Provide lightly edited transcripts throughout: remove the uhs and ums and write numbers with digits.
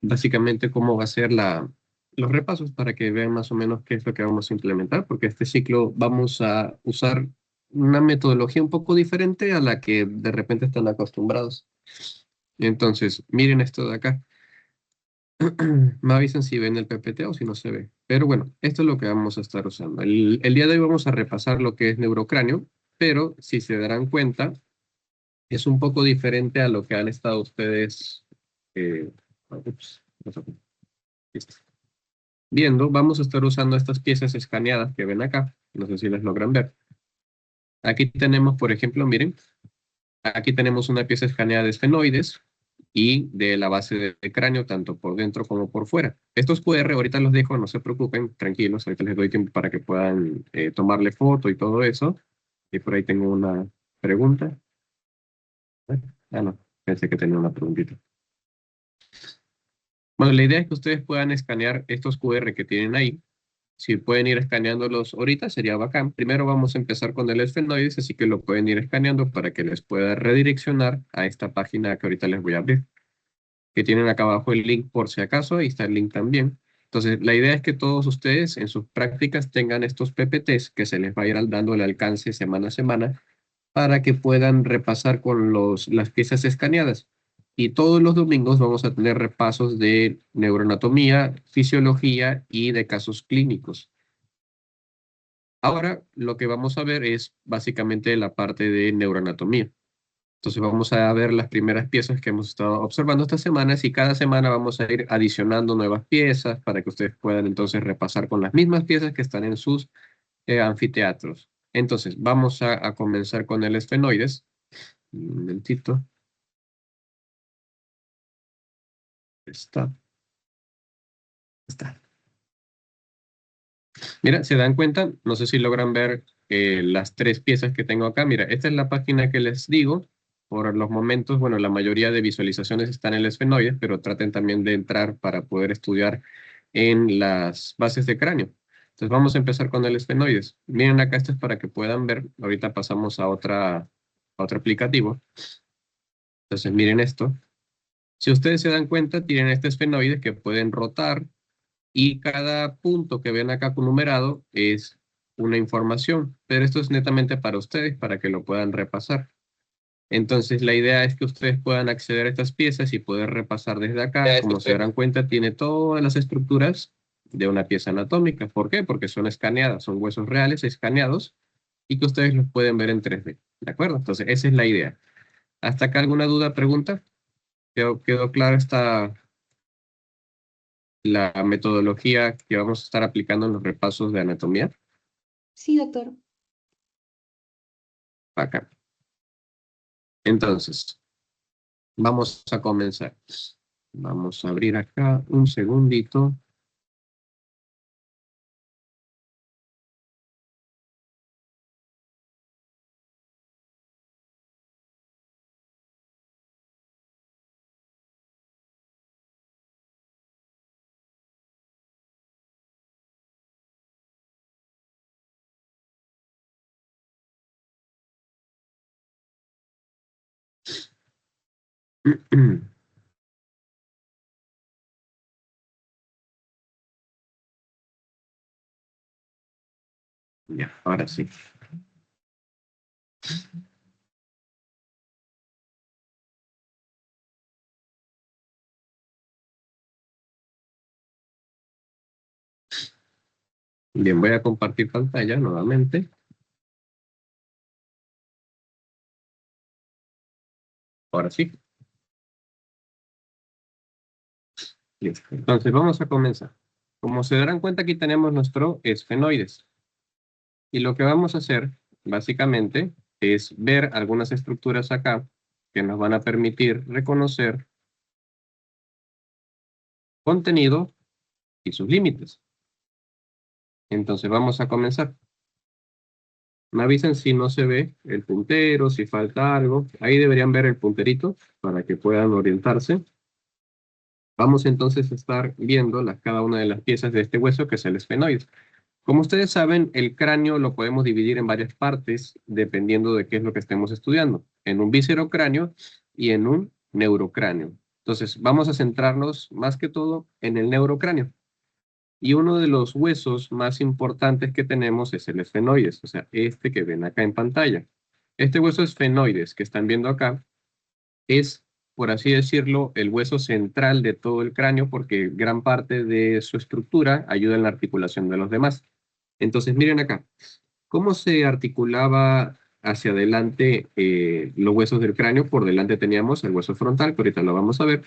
básicamente cómo va a ser los repasos para que vean más o menos qué es lo que vamos a implementar, porque este ciclo vamos a usar una metodología un poco diferente a la que de repente están acostumbrados. Entonces, miren esto de acá. Me avisan si ven el PPT o si no se ve. Pero bueno, esto es lo que vamos a estar usando. El día de hoy vamos a repasar lo que es neurocráneo, pero si se darán cuenta, es un poco diferente a lo que han estado ustedes eh, ups, no sé, listo, viendo. Vamos a estar usando estas piezas escaneadas que ven acá. No sé si las logran ver. Aquí tenemos, por ejemplo, miren, aquí tenemos una pieza escaneada de esfenoides y de la base de cráneo, tanto por dentro como por fuera. Estos QR ahorita los dejo, no se preocupen, tranquilos, ahorita les doy tiempo para que puedan tomarle foto y todo eso. Y por ahí tengo una pregunta. Ah, no, pensé que tenía una preguntita. Bueno, la idea es que ustedes puedan escanear estos QR que tienen ahí. Si pueden ir escaneándolos ahorita, sería bacán. Primero vamos a empezar con el esfenoides, así que lo pueden ir escaneando para que les pueda redireccionar a esta página que ahorita les voy a abrir, que tienen acá abajo el link por si acaso, ahí está el link también. Entonces, la idea es que todos ustedes en sus prácticas tengan estos PPTs que se les va a ir dando el alcance semana a semana para que puedan repasar con las piezas escaneadas. Y todos los domingos vamos a tener repasos de neuroanatomía, fisiología y de casos clínicos. Ahora lo que vamos a ver es básicamente la parte de neuroanatomía. Entonces vamos a ver las primeras piezas que hemos estado observando estas semanas y cada semana vamos a ir adicionando nuevas piezas para que ustedes puedan entonces repasar con las mismas piezas que están en sus anfiteatros. Entonces vamos a comenzar con el esfenoides. Un momentito. Está. Está. Mira, ¿se dan cuenta? No sé si logran ver las tres piezas que tengo acá. Mira, esta es la página que les digo. Por los momentos, bueno, la mayoría de visualizaciones están en el esfenoide, pero traten también de entrar para poder estudiar en las bases de cráneo. Entonces vamos a empezar con el esfenoides. Miren acá, esto es para que puedan ver. Ahorita pasamos a otro aplicativo. Entonces miren esto. Si ustedes se dan cuenta, tienen este esfenoide que pueden rotar y cada punto que ven acá con numerado es una información, pero esto es netamente para ustedes, para que lo puedan repasar. Entonces, la idea es que ustedes puedan acceder a estas piezas y poder repasar desde acá. Como se darán cuenta, tiene todas las estructuras de una pieza anatómica. ¿Por qué? Porque son escaneadas, son huesos reales escaneados y que ustedes los pueden ver en 3D. ¿De acuerdo? Entonces, esa es la idea. ¿Hasta acá alguna duda, pregunta? ¿Quedó clara la metodología que vamos a estar aplicando en los repasos de anatomía? Sí, doctor. Acá. Entonces, vamos a comenzar. Vamos a abrir acá un segundito. Ya, ahora sí. Bien, voy a compartir pantalla nuevamente. Ahora sí. Listo. Entonces, vamos a comenzar. Como se darán cuenta, aquí tenemos nuestro esfenoides. Y lo que vamos a hacer, básicamente, es ver algunas estructuras acá que nos van a permitir reconocer contenido y sus límites. Entonces, vamos a comenzar. Me avisan si no se ve el puntero, si falta algo. Ahí deberían ver el punterito para que puedan orientarse. Vamos entonces a estar viendo cada una de las piezas de este hueso que es el esfenoide. Como ustedes saben, el cráneo lo podemos dividir en varias partes dependiendo de qué es lo que estemos estudiando. En un viscerocráneo y en un neurocráneo. Entonces, vamos a centrarnos más que todo en el neurocráneo. Y uno de los huesos más importantes que tenemos es el esfenoides, o sea, este que ven acá en pantalla. Este hueso esfenoides que están viendo acá es, por así decirlo, el hueso central de todo el cráneo porque gran parte de su estructura ayuda en la articulación de los demás. Entonces, miren acá, ¿cómo se articulaba hacia adelante los huesos del cráneo? Por delante teníamos el hueso frontal, que ahorita lo vamos a ver,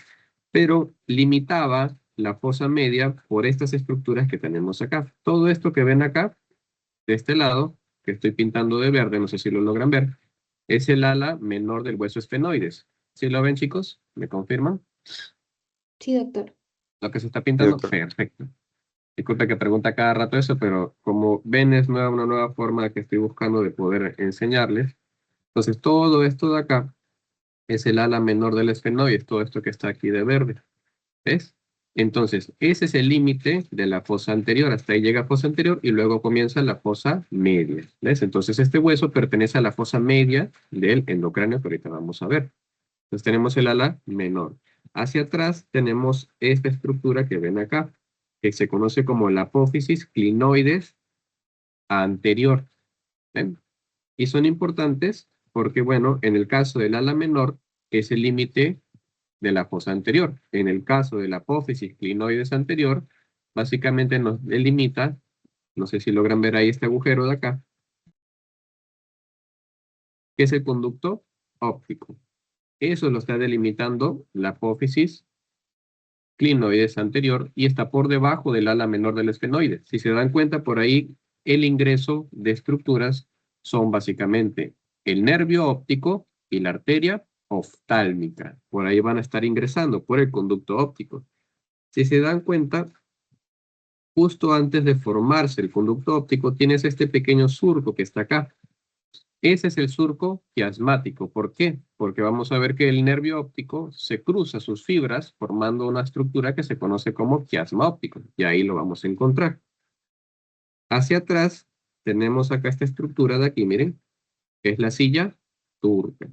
pero limitaba la fosa media por estas estructuras que tenemos acá. Todo esto que ven acá, de este lado, que estoy pintando de verde, no sé si lo logran ver, es el ala menor del hueso esfenoides. ¿Sí lo ven, chicos? ¿Me confirman? Sí, doctor. Lo que se está Sí, pintando, doctor. perfecto. Disculpe que pregunta cada rato eso, pero como ven es una nueva forma que estoy buscando de poder enseñarles. Entonces todo esto de acá es el ala menor del esfenoides, todo esto que está aquí de verde. ¿Ves? Entonces, ese es el límite de la fosa anterior. Hasta ahí llega fosa anterior y luego comienza la fosa media. ¿Ves? Entonces, este hueso pertenece a la fosa media del endocráneo que ahorita vamos a ver. Entonces, tenemos el ala menor. Hacia atrás tenemos esta estructura que ven acá, que se conoce como la apófisis clinoides anterior. ¿Ven? Y son importantes porque, bueno, en el caso del ala menor, es el límite de la fosa anterior. En el caso de la apófisis clinoides anterior, básicamente nos delimita, no sé si logran ver ahí este agujero de acá, que es el conducto óptico. Eso lo está delimitando la apófisis clinoides anterior y está por debajo del ala menor del esfenoide. Si se dan cuenta por ahí, el ingreso de estructuras son básicamente el nervio óptico y la arteria oftálmica. Por ahí van a estar ingresando por el conducto óptico. Si se dan cuenta, justo antes de formarse el conducto óptico, tienes este pequeño surco que está acá. Ese es el surco quiasmático. ¿Por qué? Porque vamos a ver que el nervio óptico se cruza sus fibras formando una estructura que se conoce como quiasma óptico. Y ahí lo vamos a encontrar. Hacia atrás tenemos acá esta estructura de aquí, miren, que es la silla turca.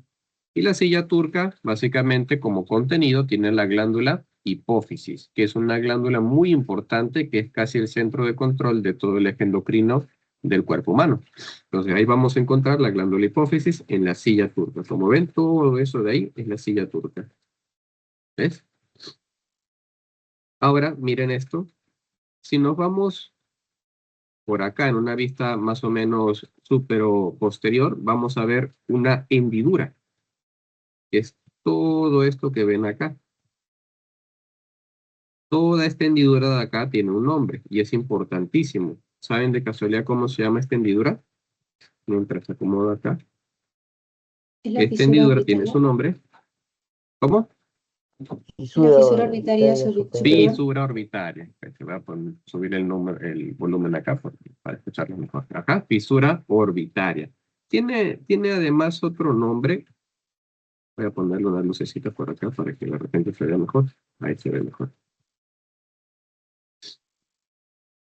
Y la silla turca, básicamente como contenido, tiene la glándula hipófisis, que es una glándula muy importante que es casi el centro de control de todo el eje endocrino del cuerpo humano. Entonces ahí vamos a encontrar la glándula hipófisis en la silla turca. Como ven, todo eso de ahí es la silla turca. ¿Ves? Ahora, miren esto. Si nos vamos por acá en una vista más o menos supero posterior, vamos a ver una hendidura, que es todo esto que ven acá. Toda esta hendidura de acá tiene un nombre y es importantísimo. ¿Saben de casualidad cómo se llama esta hendidura? Mientras se acomoda acá. Es la Esta fisura hendidura tiene orbitaria. su nombre. ¿Cómo? La Fisura fisura orbitaria superior. superior. Fisura orbitaria. Te voy a subir el volumen acá para escucharlo mejor. Acá, fisura orbitaria. Tiene además otro nombre. Voy a ponerle una lucecita por acá para que de repente se vea mejor. Ahí se ve mejor.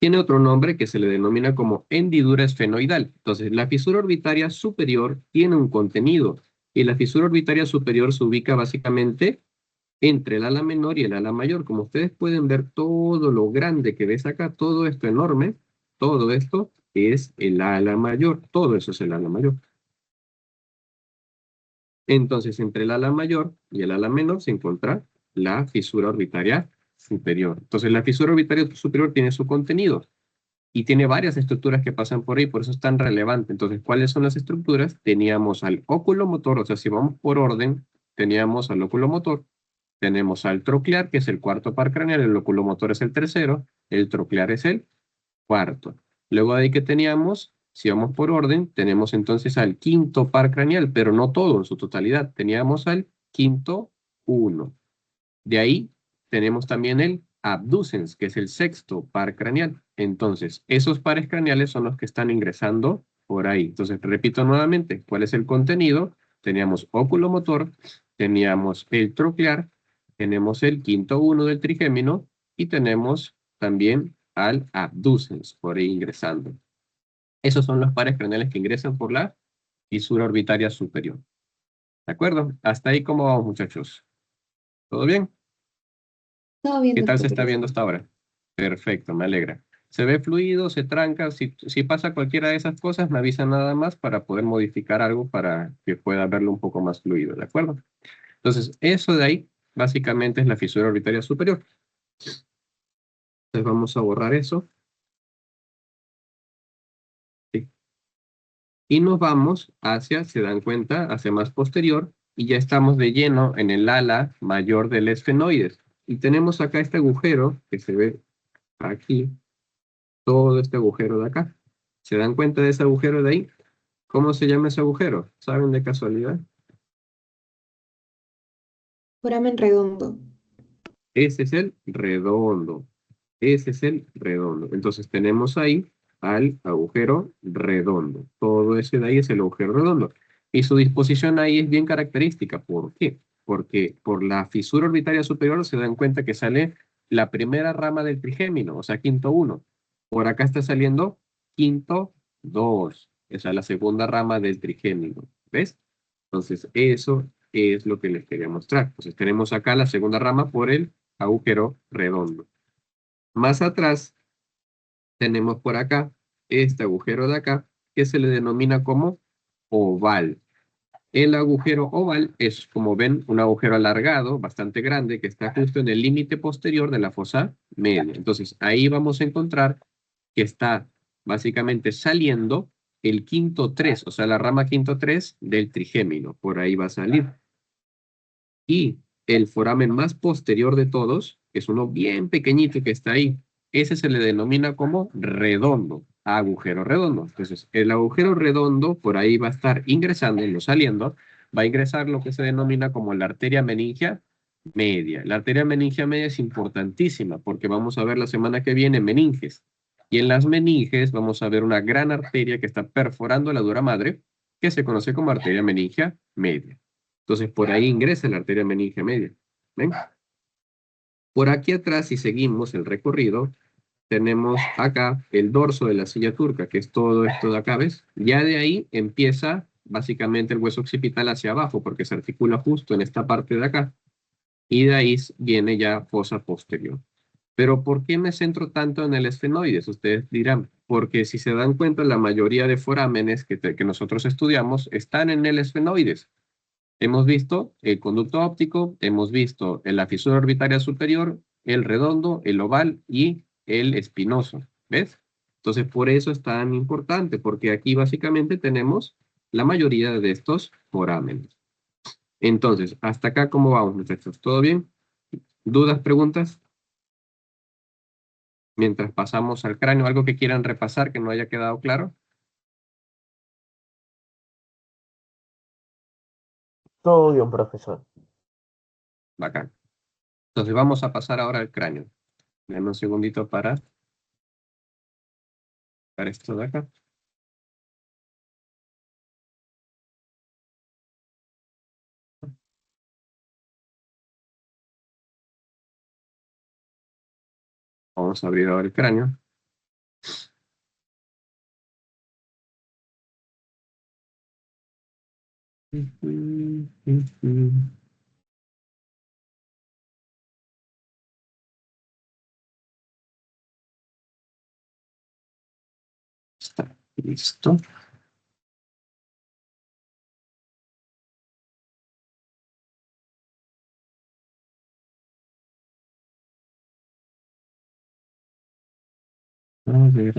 Tiene otro nombre que se le denomina como hendidura esfenoidal. Entonces, la fisura orbitaria superior tiene un contenido y la fisura orbitaria superior se ubica básicamente entre el ala menor y el ala mayor. Como ustedes pueden ver, todo lo grande que ves acá, todo esto enorme, todo esto es el ala mayor. Todo eso es el ala mayor. Entonces, entre el ala mayor y el ala menor se encuentra la fisura orbitaria superior. Entonces, la fisura orbitaria superior tiene su contenido y tiene varias estructuras que pasan por ahí, por eso es tan relevante. Entonces, ¿cuáles son las estructuras? Teníamos al oculomotor, o sea, si vamos por orden, teníamos al oculomotor, tenemos al troclear, que es el cuarto par craneal, el oculomotor es el tercero, el troclear es el cuarto. Luego de ahí que teníamos, si vamos por orden, tenemos entonces al quinto par craneal, pero no todo en su totalidad. Teníamos al quinto uno. De ahí tenemos también el abducens, que es el sexto par craneal. Entonces, esos pares craneales son los que están ingresando por ahí. Entonces, repito nuevamente, ¿cuál es el contenido? Teníamos oculomotor, teníamos el troclear, tenemos el quinto uno del trigémino y tenemos también al abducens por ahí ingresando. Esos son los pares craneales que ingresan por la fisura orbitaria superior. ¿De acuerdo? Hasta ahí, ¿cómo vamos, muchachos? ¿Todo bien? Todo bien, ¿Qué tal se doctor, está gracias. viendo hasta ahora? Perfecto, me alegra. Se ve fluido, se tranca. Si pasa cualquiera de esas cosas, me avisa nada más para poder modificar algo para que pueda verlo un poco más fluido, ¿de acuerdo? Entonces, eso de ahí básicamente es la fisura orbitaria superior. Entonces vamos a borrar eso. ¿Sí? Y nos vamos hacia, se dan cuenta, hacia más posterior y ya estamos de lleno en el ala mayor del esfenoides. Y tenemos acá este agujero que se ve aquí, todo este agujero de acá. ¿Se dan cuenta de ese agujero de ahí? ¿Cómo se llama ese agujero? ¿Saben de casualidad? Foramen redondo. Ese es el redondo. Ese es el redondo. Entonces tenemos ahí al agujero redondo. Todo ese de ahí es el agujero redondo. Y su disposición ahí es bien característica. ¿Por qué? Porque por la fisura orbitaria superior se dan cuenta que sale la primera rama del trigémino, o sea, quinto uno. Por acá está saliendo quinto 2. Esa es la segunda rama del trigémino. ¿Ves? Entonces, eso es lo que les quería mostrar. Entonces, tenemos acá la segunda rama por el agujero redondo. Más atrás tenemos por acá este agujero de acá que se le denomina como oval. El agujero oval es, como ven, un agujero alargado, bastante grande, que está justo en el límite posterior de la fosa media. Entonces, ahí vamos a encontrar que está básicamente saliendo el quinto 3, o sea, la rama quinto 3 del trigémino. Por ahí va a salir. Y el foramen más posterior de todos es uno bien pequeñito que está ahí. Ese se le denomina como redondo, agujero redondo. Entonces, el agujero redondo por ahí va a estar ingresando, no saliendo, va a ingresar lo que se denomina como la arteria meningia media. La arteria meningia media es importantísima porque vamos a ver la semana que viene meninges. Y en las meninges vamos a ver una gran arteria que está perforando la dura madre, que se conoce como arteria meningia media. Entonces, por ahí ingresa la arteria meningia media. ¿Ven? Por aquí atrás, si seguimos el recorrido, tenemos acá el dorso de la silla turca, que es todo esto de acá, ¿ves? Ya de ahí empieza básicamente el hueso occipital hacia abajo, porque se articula justo en esta parte de acá. Y de ahí viene ya fosa posterior. Pero ¿por qué me centro tanto en el esfenoides? Ustedes dirán, porque si se dan cuenta, la mayoría de forámenes que nosotros estudiamos están en el esfenoides. Hemos visto el conducto óptico, hemos visto la fisura orbitaria superior, el redondo, el oval y el espinoso. ¿Ves? Entonces, por eso es tan importante, porque aquí básicamente tenemos la mayoría de estos forámenes. Entonces, hasta acá, ¿cómo vamos, muchachos? ¿Todo bien? ¿Dudas, preguntas? Mientras pasamos al cráneo, ¿algo que quieran repasar que no haya quedado claro? Todo bien, profesor. Bacán. Entonces, vamos a pasar ahora al cráneo. Denme un segundito para esto de acá. Vamos a abrir ahora el cráneo. Está listo. A ver.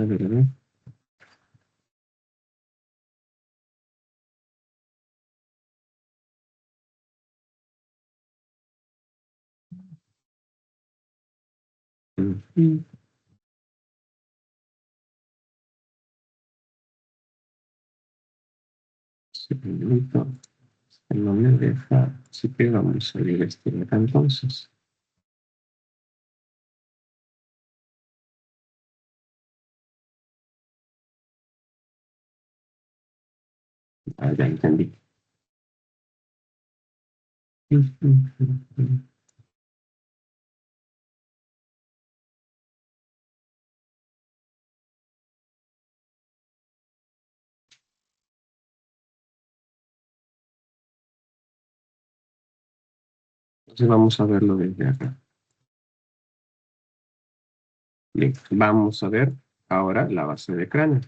Ujú. Segundito. No me deja. Así que vamos a abrir este de acá entonces. Ah, ya entendí. Entonces vamos a verlo desde acá. Bien, vamos a ver ahora la base de cráneo.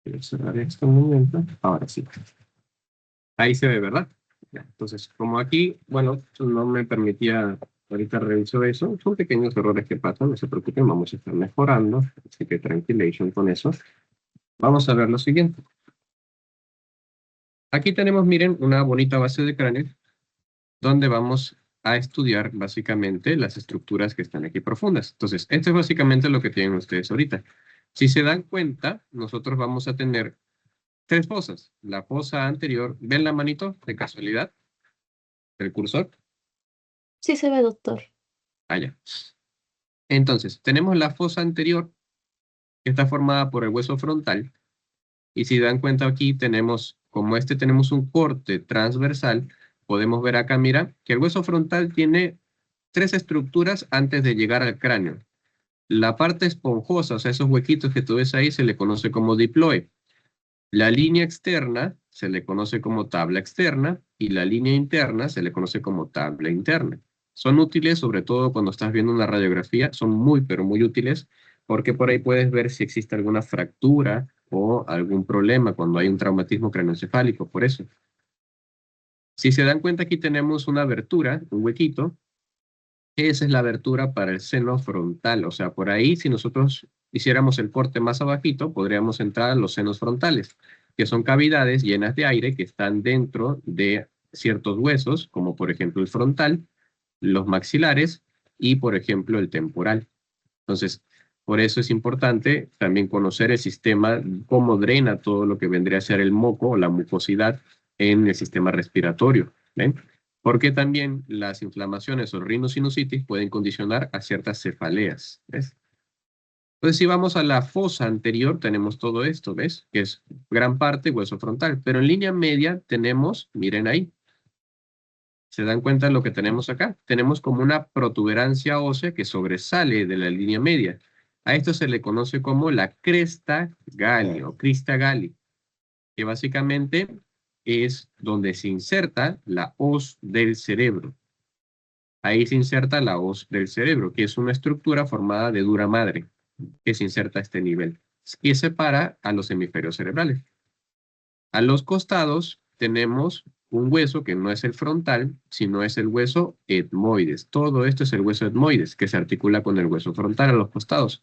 Quiero cerrar esto un momento. Ahora sí. Ahí se ve, ¿verdad? Ya, entonces, como aquí, bueno, no me permitía, ahorita reviso eso, son pequeños errores que pasan, no se preocupen, vamos a estar mejorando, así que tranquilation con eso. Vamos a ver lo siguiente. Aquí tenemos, miren, una bonita base de cráneo, donde vamos a estudiar básicamente las estructuras que están aquí profundas. Entonces, esto es básicamente lo que tienen ustedes ahorita. Si se dan cuenta, nosotros vamos a tener tres fosas. La fosa anterior, ¿ven la manito de casualidad? El cursor. Sí se ve, doctor. Allá. Entonces, tenemos la fosa anterior, que está formada por el hueso frontal, y si dan cuenta aquí tenemos, como este tenemos un corte transversal, podemos ver acá, mira, que el hueso frontal tiene tres estructuras antes de llegar al cráneo. La parte esponjosa, o sea, esos huequitos que tú ves ahí, se le conoce como diploe. La línea externa se le conoce como tabla externa y la línea interna se le conoce como tabla interna. Son útiles, sobre todo cuando estás viendo una radiografía, son muy, pero muy útiles, porque por ahí puedes ver si existe alguna fractura o algún problema cuando hay un traumatismo craneoencefálico, por eso. Si se dan cuenta, aquí tenemos una abertura, un huequito. Esa es la abertura para el seno frontal, o sea, por ahí si nosotros hiciéramos el corte más abajito, podríamos entrar a los senos frontales, que son cavidades llenas de aire que están dentro de ciertos huesos, como por ejemplo el frontal, los maxilares y por ejemplo el temporal. Entonces, por eso es importante también conocer el sistema, cómo drena todo lo que vendría a ser el moco o la mucosidad en el sistema respiratorio. ¿Ven? Porque también las inflamaciones o rinosinusitis pueden condicionar a ciertas cefaleas. ¿Ves? Entonces, si vamos a la fosa anterior, tenemos todo esto, ¿ves? Que es gran parte hueso frontal. Pero en línea media tenemos, miren ahí, ¿se dan cuenta de lo que tenemos acá? Tenemos como una protuberancia ósea que sobresale de la línea media. A esto se le conoce como la cresta galli o crista galli, que básicamente es donde se inserta la hoz del cerebro. Ahí se inserta la hoz del cerebro, que es una estructura formada de dura madre, que se inserta a este nivel y separa a los hemisferios cerebrales. A los costados tenemos un hueso que no es el frontal, sino es el hueso etmoides. Todo esto es el hueso etmoides, que se articula con el hueso frontal a los costados.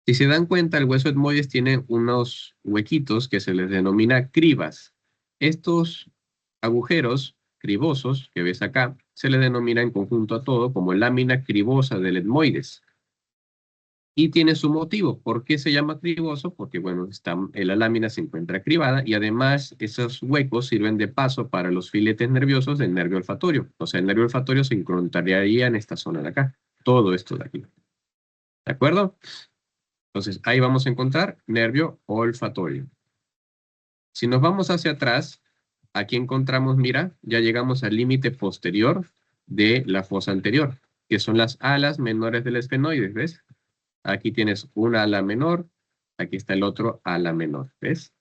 Si se dan cuenta, el hueso etmoides tiene unos huequitos que se les denomina cribas. Estos agujeros cribosos que ves acá se le denomina en conjunto a todo como lámina cribosa del etmoides. Y tiene su motivo. ¿Por qué se llama criboso? Porque, bueno, la lámina se encuentra cribada y además esos huecos sirven de paso para los filetes nerviosos del nervio olfatorio. O sea, el nervio olfatorio se encontraría en esta zona de acá. Todo esto de aquí. ¿De acuerdo? Entonces, ahí vamos a encontrar nervio olfatorio. Si nos vamos hacia atrás, aquí encontramos, mira, ya llegamos al límite posterior de la fosa anterior, que son las alas menores del esfenoides, ¿ves? Aquí tienes una ala menor, aquí está el otro ala menor, ¿ves?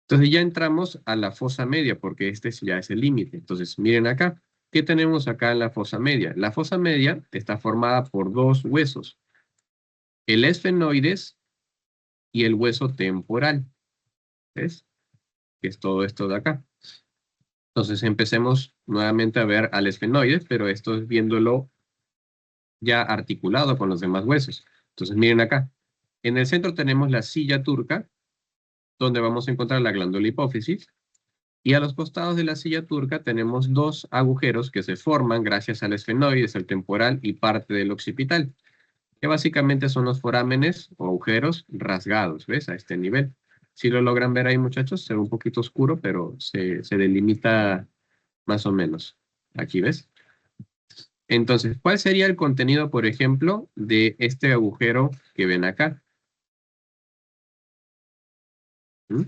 Entonces ya entramos a la fosa media, porque este ya es el límite. Entonces, miren acá, ¿qué tenemos acá en la fosa media? La fosa media está formada por dos huesos, el esfenoides y el hueso temporal, ¿ves? Que es todo esto de acá. Entonces empecemos nuevamente a ver al esfenoides, pero esto es viéndolo ya articulado con los demás huesos. Entonces miren acá, en el centro tenemos la silla turca, donde vamos a encontrar la glándula hipófisis, y a los costados de la silla turca tenemos dos agujeros que se forman gracias al esfenoides, el temporal y parte del occipital, que básicamente son los forámenes o agujeros rasgados, ¿ves? A este nivel. Si lo logran ver ahí, muchachos, se ve un poquito oscuro, pero se delimita más o menos. Aquí, ¿ves? Entonces, ¿cuál sería el contenido, por ejemplo, de este agujero que ven acá? ¿Mm?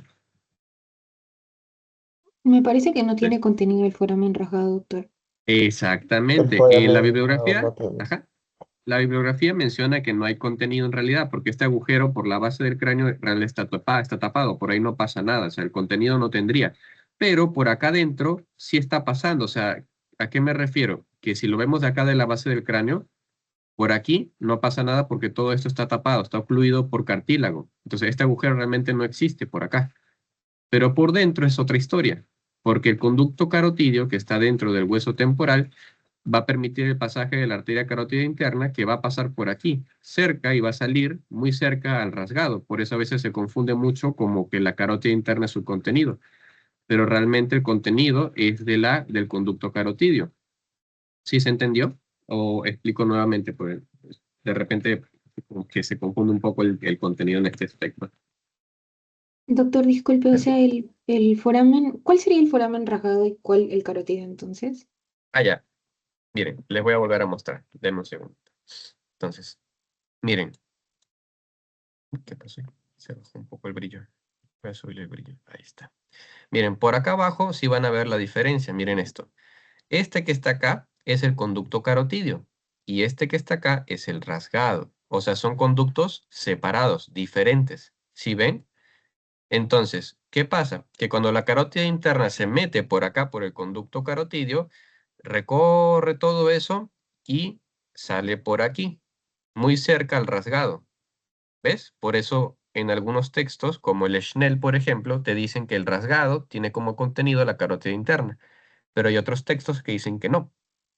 Me parece que no ¿Ves? tiene contenido el foramen rasgado, doctor. El Exactamente. En la foramen no bibliografía, tiene. ajá, la bibliografía menciona que no hay contenido en realidad, porque este agujero por la base del cráneo en realidad está tapado, por ahí no pasa nada, o sea, el contenido no tendría. Pero por acá adentro sí está pasando, o sea, ¿a qué me refiero? Que si lo vemos de acá de la base del cráneo, por aquí no pasa nada porque todo esto está tapado, está ocluido por cartílago. Entonces, este agujero realmente no existe por acá. Pero por dentro es otra historia, porque el conducto carotidio que está dentro del hueso temporal va a permitir el pasaje de la arteria carótida interna que va a pasar por aquí, cerca y va a salir muy cerca al rasgado. Por eso a veces se confunde mucho como que la carótida interna es su contenido, pero realmente el contenido es del conducto carotidio. ¿Sí se entendió? O explico nuevamente, pues de repente como que se confunde un poco el contenido en este aspecto. Doctor, disculpe, o sea, el foramen, ¿cuál sería el foramen rasgado y cuál el carotidio entonces? Ah, ya. Miren, les voy a volver a mostrar. Denme un segundo. Entonces, miren. ¿Qué pasó? Se bajó un poco el brillo. Voy a subir el brillo. Ahí está. Miren, por acá abajo sí van a ver la diferencia. Miren esto. Este que está acá es el conducto carotidio. Y este que está acá es el rasgado. O sea, son conductos separados, diferentes. ¿Sí ven? Entonces, ¿qué pasa? Que cuando la carótida interna se mete por acá, por el conducto carotidio, recorre todo eso y sale por aquí, muy cerca al rasgado. ¿Ves? Por eso en algunos textos, como el Schnell, por ejemplo, te dicen que el rasgado tiene como contenido la carótida interna, pero hay otros textos que dicen que no,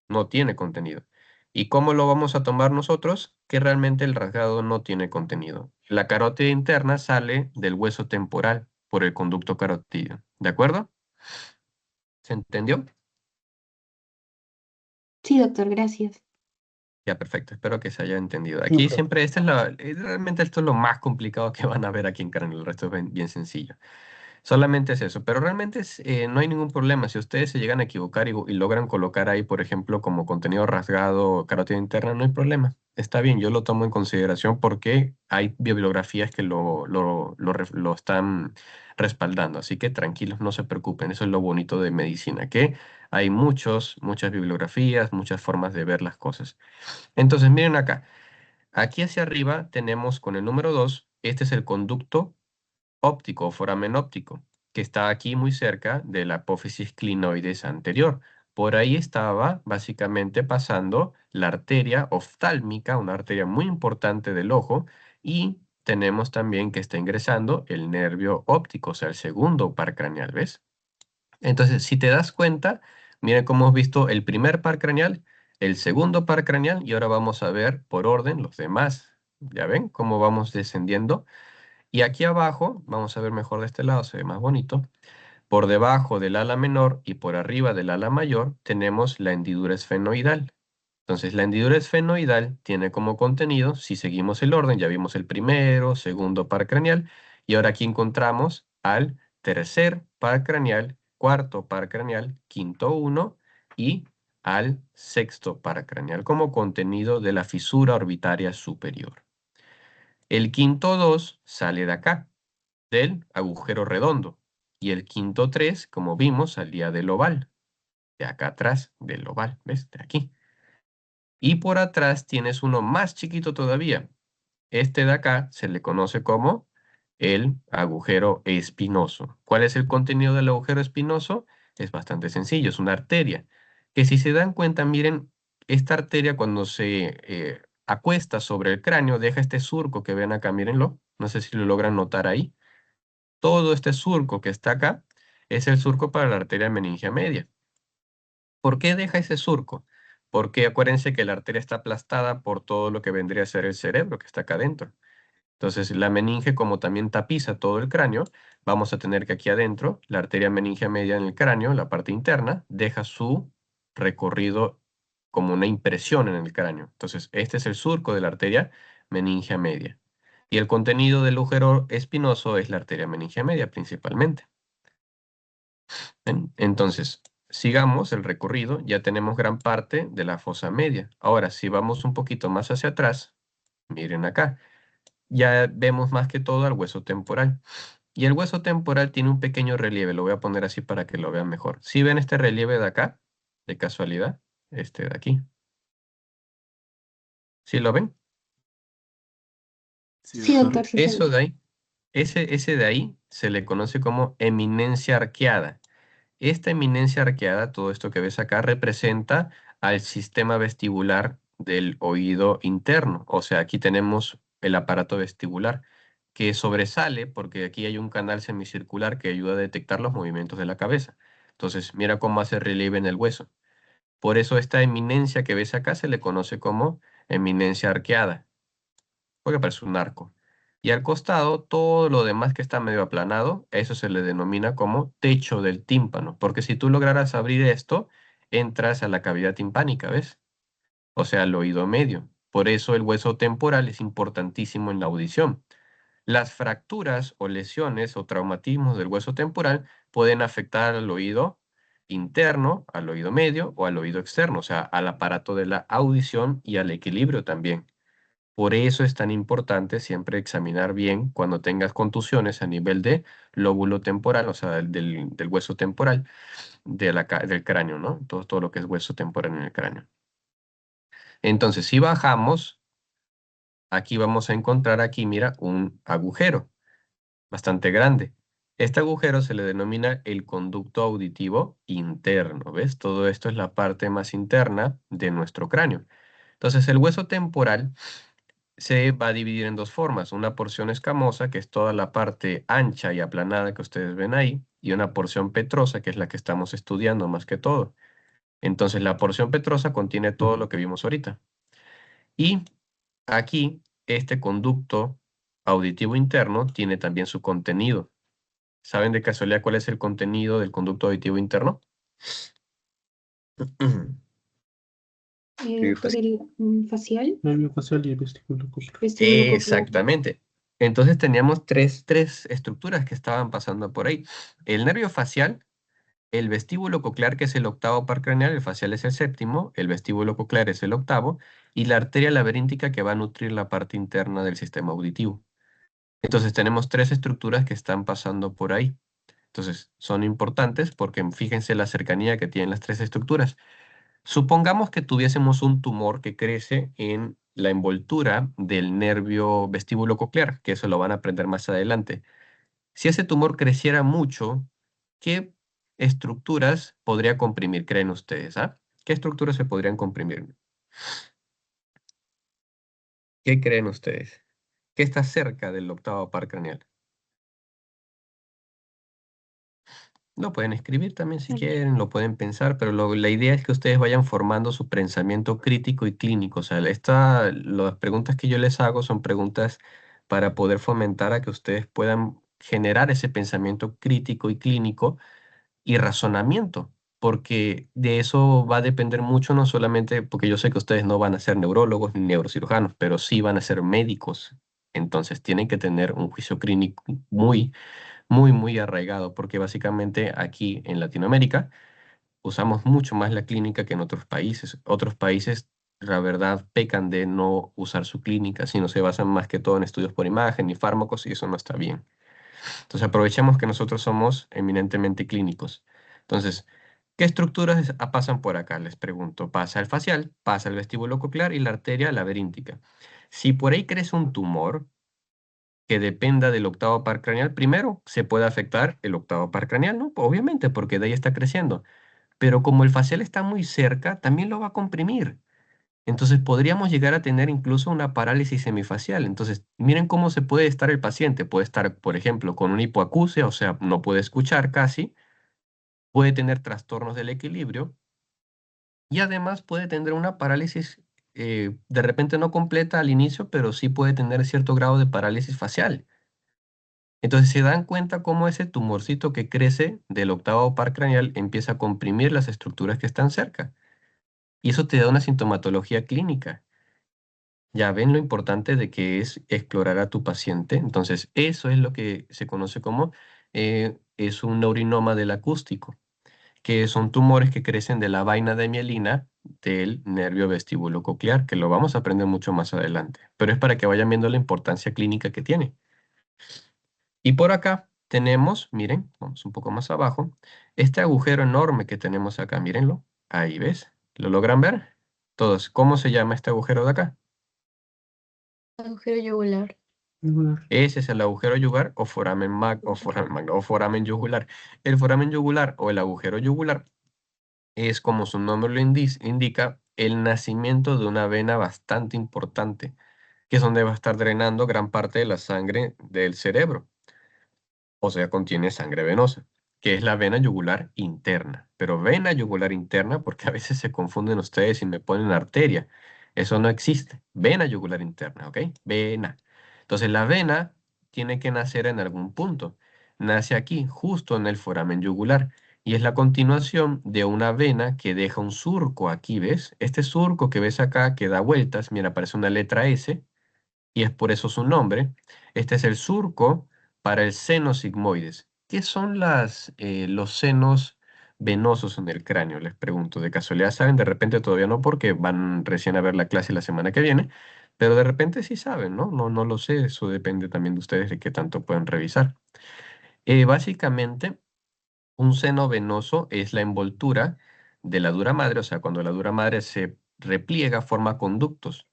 no tiene contenido. ¿Y cómo lo vamos a tomar nosotros? Que realmente el rasgado no tiene contenido. La carótida interna sale del hueso temporal por el conducto carotidio. ¿De acuerdo? ¿Se entendió? Sí, doctor, gracias. Ya, perfecto. Espero que se haya entendido. Sí, Aquí profe. siempre, realmente esto es lo más complicado que van a ver aquí en Kernel. El resto es bien sencillo. Solamente es eso, pero realmente no hay ningún problema. Si ustedes se llegan a equivocar y logran colocar ahí, por ejemplo, como contenido rasgado carótida interna, no hay problema. Está bien, yo lo tomo en consideración porque hay bibliografías que lo están respaldando. Así que tranquilos, no se preocupen. Eso es lo bonito de medicina, que hay muchas bibliografías, muchas formas de ver las cosas. Entonces, miren acá. Aquí hacia arriba tenemos con el número 2, este es el conducto óptico o foramen óptico, que está aquí muy cerca de la apófisis clinoides anterior. Por ahí estaba básicamente pasando la arteria oftálmica, una arteria muy importante del ojo, y tenemos también que está ingresando el nervio óptico, o sea, el segundo par craneal, ¿ves? Entonces, si te das cuenta, mira cómo hemos visto el primer par craneal, el segundo par craneal, y ahora vamos a ver por orden los demás. ¿Ya ven cómo vamos descendiendo? Y aquí abajo, vamos a ver mejor de este lado, se ve más bonito. Por debajo del ala menor y por arriba del ala mayor tenemos la hendidura esfenoidal. Entonces, la hendidura esfenoidal tiene como contenido, si seguimos el orden, ya vimos el primero, segundo par craneal, y ahora aquí encontramos al tercer par craneal, cuarto par craneal, quinto uno, y al sexto par craneal como contenido de la fisura orbitaria superior. El quinto 2 sale de acá, del agujero redondo. Y el quinto 3, como vimos, salía del oval. De acá atrás, del oval, ¿ves? De aquí. Y por atrás tienes uno más chiquito todavía. Este de acá se le conoce como el agujero espinoso. ¿Cuál es el contenido del agujero espinoso? Es bastante sencillo, es una arteria. Que si se dan cuenta, miren, esta arteria cuando se acuesta sobre el cráneo deja este surco que ven acá, mírenlo. No sé si lo logran notar ahí. Todo este surco que está acá es el surco para la arteria meningia media. ¿Por qué deja ese surco? Porque acuérdense que la arteria está aplastada por todo lo que vendría a ser el cerebro que está acá adentro. Entonces, la meninge, como también tapiza todo el cráneo, vamos a tener que aquí adentro, la arteria meningia media en el cráneo, la parte interna, deja su recorrido como una impresión en el cráneo. Entonces, este es el surco de la arteria meningia media. Y el contenido del agujero espinoso es la arteria meningia media principalmente. ¿Ven? Entonces, sigamos el recorrido, ya tenemos gran parte de la fosa media. Ahora, si vamos un poquito más hacia atrás, miren acá, ya vemos más que todo al hueso temporal. Y el hueso temporal tiene un pequeño relieve, lo voy a poner así para que lo vean mejor. ¿Sí ven este relieve de acá? de casualidad? Este de aquí. ¿Sí lo ven? Sí, doctor, sí se Eso ve. de ahí, ese de ahí se le conoce como eminencia arqueada. Esta eminencia arqueada, todo esto que ves acá, representa al sistema vestibular del oído interno. O sea, aquí tenemos el aparato vestibular que sobresale porque aquí hay un canal semicircular que ayuda a detectar los movimientos de la cabeza. Entonces, mira cómo hace relieve en el hueso. Por eso esta eminencia que ves acá se le conoce como eminencia arqueada, porque parece un arco. Y al costado, todo lo demás que está medio aplanado, eso se le denomina como techo del tímpano, porque si tú lograras abrir esto, entras a la cavidad timpánica, ¿ves? O sea, al oído medio. Por eso el hueso temporal es importantísimo en la audición. Las fracturas o lesiones o traumatismos del hueso temporal pueden afectar al oído interno, al oído medio o al oído externo, o sea, al aparato de la audición y al equilibrio también. Por eso es tan importante siempre examinar bien cuando tengas contusiones a nivel de lóbulo temporal, o sea, del hueso temporal, del cráneo, ¿no? Todo lo que es hueso temporal en el cráneo. Entonces, si bajamos, aquí vamos a encontrar aquí, mira, un agujero bastante grande. Este agujero se le denomina el conducto auditivo interno, ¿ves? Todo esto es la parte más interna de nuestro cráneo. Entonces, el hueso temporal se va a dividir en dos formas. Una porción escamosa, que es toda la parte ancha y aplanada que ustedes ven ahí, y una porción petrosa, que es la que estamos estudiando más que todo. Entonces, la porción petrosa contiene todo lo que vimos ahorita. Y aquí, este conducto auditivo interno tiene también su contenido. ¿Saben de casualidad cuál es el contenido del conducto auditivo interno? Doctor, el facial, Nervio facial y vestíbulo coclear. vestíbulo coclear. Exactamente. Entonces teníamos tres estructuras que estaban pasando por ahí. El nervio facial, el vestíbulo coclear, que es el octavo par craneal, el facial es el séptimo, el vestíbulo coclear es el octavo, y la arteria laberíntica que va a nutrir la parte interna del sistema auditivo. Entonces tenemos tres estructuras que están pasando por ahí. Entonces son importantes porque fíjense la cercanía que tienen las tres estructuras. Supongamos que tuviésemos un tumor que crece en la envoltura del nervio vestíbulo coclear, que eso lo van a aprender más adelante. Si ese tumor creciera mucho, ¿qué estructuras podría comprimir, creen ustedes? ¿Ah? ¿Qué estructuras se podrían comprimir? ¿Qué creen ustedes? ¿Qué está cerca del octavo par craneal? Lo pueden escribir también si quieren, lo pueden pensar, pero la idea es que ustedes vayan formando su pensamiento crítico y clínico. O sea, las preguntas que yo les hago son preguntas para poder fomentar a que ustedes puedan generar ese pensamiento crítico y clínico y razonamiento, porque de eso va a depender mucho, no solamente porque yo sé que ustedes no van a ser neurólogos ni neurocirujanos, pero sí van a ser médicos. Entonces tienen que tener un juicio clínico muy arraigado, porque básicamente aquí en Latinoamérica usamos mucho más la clínica que en otros países. Otros países, la verdad, pecan de no usar su clínica, sino se basan más que todo en estudios por imagen y fármacos, y eso no está bien. Entonces aprovechemos que nosotros somos eminentemente clínicos. Entonces, ¿qué estructuras pasan por acá? Les pregunto. Pasa el facial, pasa el vestíbulo coclear y la arteria laberíntica. Si por ahí crece un tumor, que dependa del octavo par craneal, primero se puede afectar el octavo par craneal, ¿no? Obviamente, porque de ahí está creciendo. Pero como el facial está muy cerca, también lo va a comprimir. Entonces podríamos llegar a tener incluso una parálisis semifacial. Entonces, miren cómo se puede estar el paciente. Puede estar, por ejemplo, con una hipoacusia, o sea, no puede escuchar casi, puede tener trastornos del equilibrio y además puede tener una parálisis de repente no completa al inicio, pero sí puede tener cierto grado de parálisis facial. Entonces se dan cuenta cómo ese tumorcito que crece del octavo par craneal empieza a comprimir las estructuras que están cerca. Y eso te da una sintomatología clínica. Ya ven lo importante de que es explorar a tu paciente. Entonces eso es lo que se conoce como es un neurinoma del acústico, que son tumores que crecen de la vaina de mielina del nervio vestíbulo coclear, que lo vamos a aprender mucho más adelante. Pero es para que vayan viendo la importancia clínica que tiene. Y por acá tenemos, miren, vamos un poco más abajo, este agujero enorme que tenemos acá, mírenlo. Ahí, ¿ves? ¿Lo logran ver? Todos, ¿cómo se llama este agujero de acá? Agujero yugular. Yugular. Ese es el agujero yugular o foramen magno o foramen yugular. El foramen yugular o el agujero yugular es, como su nombre lo indica, el nacimiento de una vena bastante importante, que es donde va a estar drenando gran parte de la sangre del cerebro. O sea, contiene sangre venosa, que es la vena yugular interna. Pero vena yugular interna, porque a veces se confunden ustedes y me ponen arteria. Eso no existe. Vena yugular interna, ¿ok? Vena. Entonces la vena tiene que nacer en algún punto. Nace aquí, justo en el foramen yugular. Y es la continuación de una vena que deja un surco aquí, ¿ves? Este surco que ves acá, que da vueltas, mira, aparece una letra S, y es por eso su nombre. Este es el surco para el seno sigmoides. ¿Qué son los senos venosos en el cráneo? Les pregunto. ¿De casualidad saben? De repente todavía no, porque van recién a ver la clase la semana que viene, pero de repente sí saben, ¿no? No, no lo sé, eso depende también de ustedes de qué tanto pueden revisar. Básicamente, un seno venoso es la envoltura de la dura madre, o sea, cuando la dura madre se repliega, forma conductos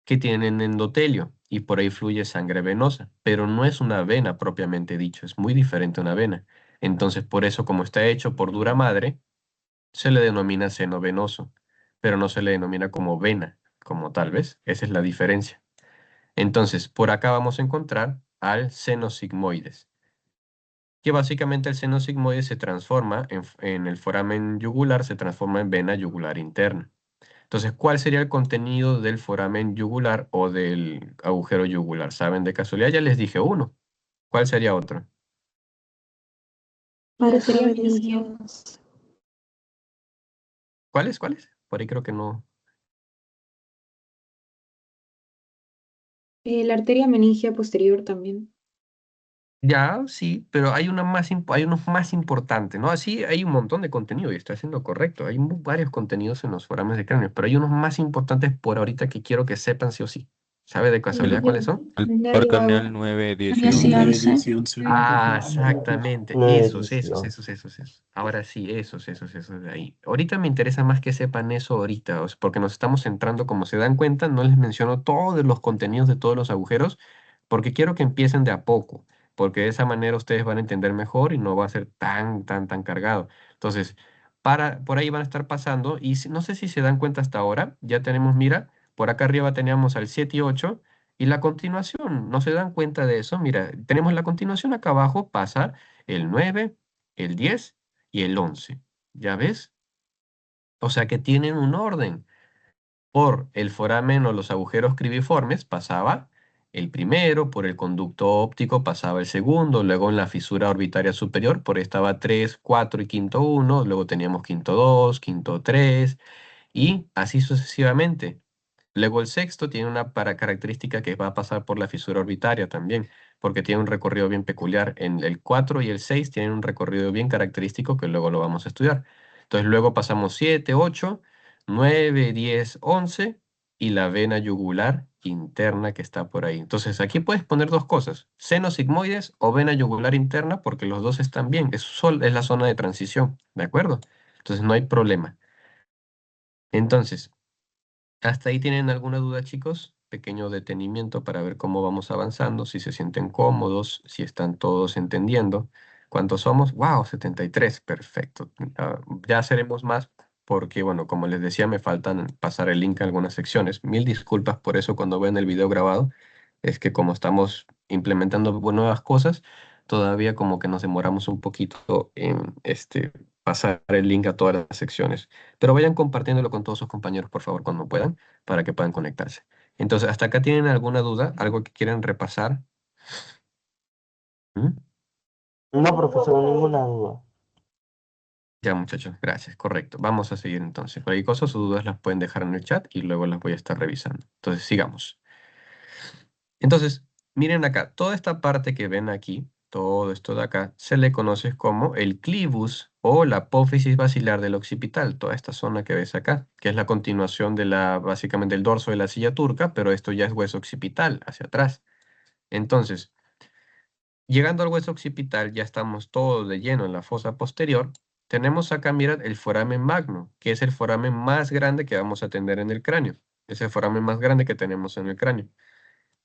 que tienen endotelio y por ahí fluye sangre venosa, pero no es una vena propiamente dicho, es muy diferente a una vena. Entonces, por eso, como está hecho por dura madre, se le denomina seno venoso, pero no se le denomina como vena, como tal vez. Esa es la diferencia. Entonces, por acá vamos a encontrar al seno sigmoides, que básicamente el seno sigmoides se transforma en el foramen yugular, se transforma en vena yugular interna. Entonces, ¿cuál sería el contenido del foramen yugular o del agujero yugular? ¿Saben de casualidad? Ya les dije uno. ¿Cuál sería otro? Arteria meningia. ¿Cuáles? ¿Cuáles? Por ahí creo que no. La arteria meningia posterior también. Ya, sí, pero hay hay unos más importantes, ¿no? Así hay un montón de contenido y está haciendo correcto. Hay varios contenidos en los forames de cráneo, pero hay unos más importantes por ahorita que quiero que sepan sí o sí. ¿Sabe de casualidad cuáles son? El Nervio organel vago. 9, 10 y 10 y 11. 11. 11. Ah, exactamente. 9, Esos, 10 y esos, 11. esos, esos, esos. Ahora sí, esos de ahí. Ahorita me interesa más que sepan eso ahorita, porque nos estamos centrando, como se dan cuenta, no les menciono todos los contenidos de todos los agujeros, porque quiero que empiecen de a poco, porque de esa manera ustedes van a entender mejor y no va a ser tan cargado. Entonces, por ahí van a estar pasando, y no sé si se dan cuenta hasta ahora, ya tenemos, mira, por acá arriba teníamos al 7 y 8. Y la continuación, ¿no se dan cuenta de eso? Mira, tenemos la continuación acá abajo, pasa el 9, el 10 y el 11. ¿Ya ves? O sea que tienen un orden. Por el foramen o los agujeros cribiformes pasaba el primero, por el conducto óptico pasaba el segundo, luego en la fisura orbitaria superior, por ahí estaba 3, 4 y quinto 1, luego teníamos quinto 2, quinto 3 y así sucesivamente. Luego el sexto tiene una característica que va a pasar por la fisura orbitaria también, porque tiene un recorrido bien peculiar. En el 4 y el 6 tienen un recorrido bien característico que luego lo vamos a estudiar. Entonces luego pasamos 7, 8, 9, 10, 11 y la vena yugular interna que está por ahí. Entonces aquí puedes poner dos cosas, seno sigmoides o vena yugular interna, porque los dos están bien. Es la zona de transición, ¿de acuerdo? Entonces no hay problema. Entonces, ¿hasta ahí tienen alguna duda, chicos? Pequeño detenimiento para ver cómo vamos avanzando, si se sienten cómodos, si están todos entendiendo. ¿Cuántos somos? ¡Wow! 73, perfecto. Ya seremos más porque, bueno, como les decía, me faltan pasar el link a algunas secciones. Mil disculpas por eso cuando ven el video grabado. Es que como estamos implementando nuevas cosas, todavía como que nos demoramos un poquito en pasar el link a todas las secciones. Pero vayan compartiéndolo con todos sus compañeros, por favor, cuando puedan, para que puedan conectarse. Entonces, ¿hasta acá tienen alguna duda? ¿Algo que quieran repasar? ¿Mm? No, profesor, ninguna duda. Ya, muchachos, gracias, correcto. Vamos a seguir entonces. Cualquier cosa, sus dudas las pueden dejar en el chat y luego las voy a estar revisando. Entonces, sigamos. Entonces, miren acá, toda esta parte que ven aquí, todo esto de acá, se le conoce como el clivus o la apófisis basilar del occipital, toda esta zona que ves acá, que es la continuación de básicamente el dorso de la silla turca, pero esto ya es hueso occipital, hacia atrás. Entonces, llegando al hueso occipital, ya estamos todos de lleno en la fosa posterior, tenemos acá, mira, el foramen magno, que es el foramen más grande que vamos a tener en el cráneo. Es el foramen más grande que tenemos en el cráneo.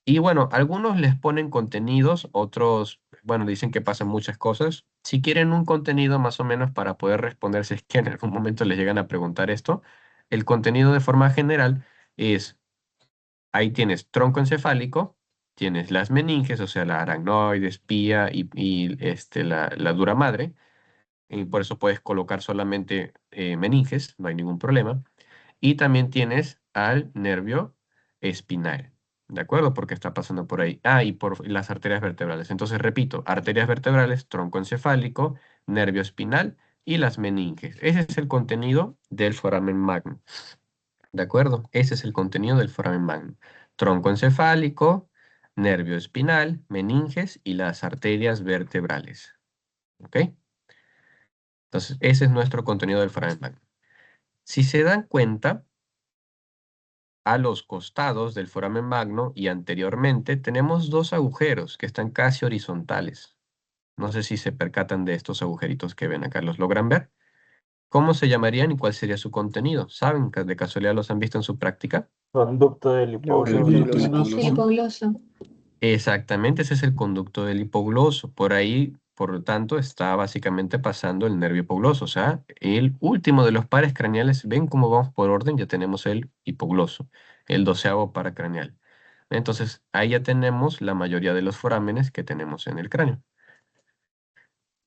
Y bueno, algunos les ponen contenidos, otros, bueno, dicen que pasan muchas cosas. Si quieren un contenido más o menos para poder responder, si es que en algún momento les llegan a preguntar esto, el contenido de forma general es, ahí tienes tronco encefálico, tienes las meninges, o sea, la aracnoide, espía y la dura madre, y por eso puedes colocar solamente meninges, no hay ningún problema. Y también tienes al nervio espinal, ¿de acuerdo? Porque está pasando por ahí. Ah, y por las arterias vertebrales. Entonces, repito, arterias vertebrales, tronco encefálico, nervio espinal y las meninges. Ese es el contenido del foramen magno, ¿de acuerdo? Ese es el contenido del foramen magno. Tronco encefálico, nervio espinal, meninges y las arterias vertebrales, ¿ok? Entonces, ese es nuestro contenido del foramen magno. Si se dan cuenta, a los costados del foramen magno y anteriormente tenemos dos agujeros que están casi horizontales. No sé si se percatan de estos agujeritos que ven acá. ¿Los logran ver? ¿Cómo se llamarían y cuál sería su contenido? ¿Saben que de casualidad los han visto en su práctica? Conducto del La hipogloso. Conducto El hipogloso. hipogloso. Exactamente, ese es el conducto del hipogloso. Por ahí, por lo tanto, está básicamente pasando el nervio hipogloso. O sea, el último de los pares craneales. ¿Ven cómo vamos por orden? Ya tenemos el hipogloso, el 12º par craneal. Entonces, ahí ya tenemos la mayoría de los forámenes que tenemos en el cráneo.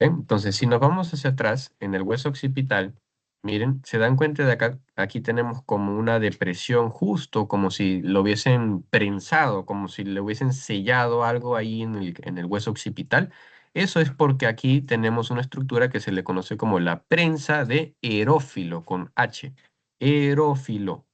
¿Ven? Entonces, si nos vamos hacia atrás, en el hueso occipital, miren, se dan cuenta de acá, aquí tenemos como una depresión justo, como si lo hubiesen prensado, como si le hubiesen sellado algo ahí en el hueso occipital. Eso es porque aquí tenemos una estructura que se le conoce como la prensa de Erófilo, con H. Erófilo.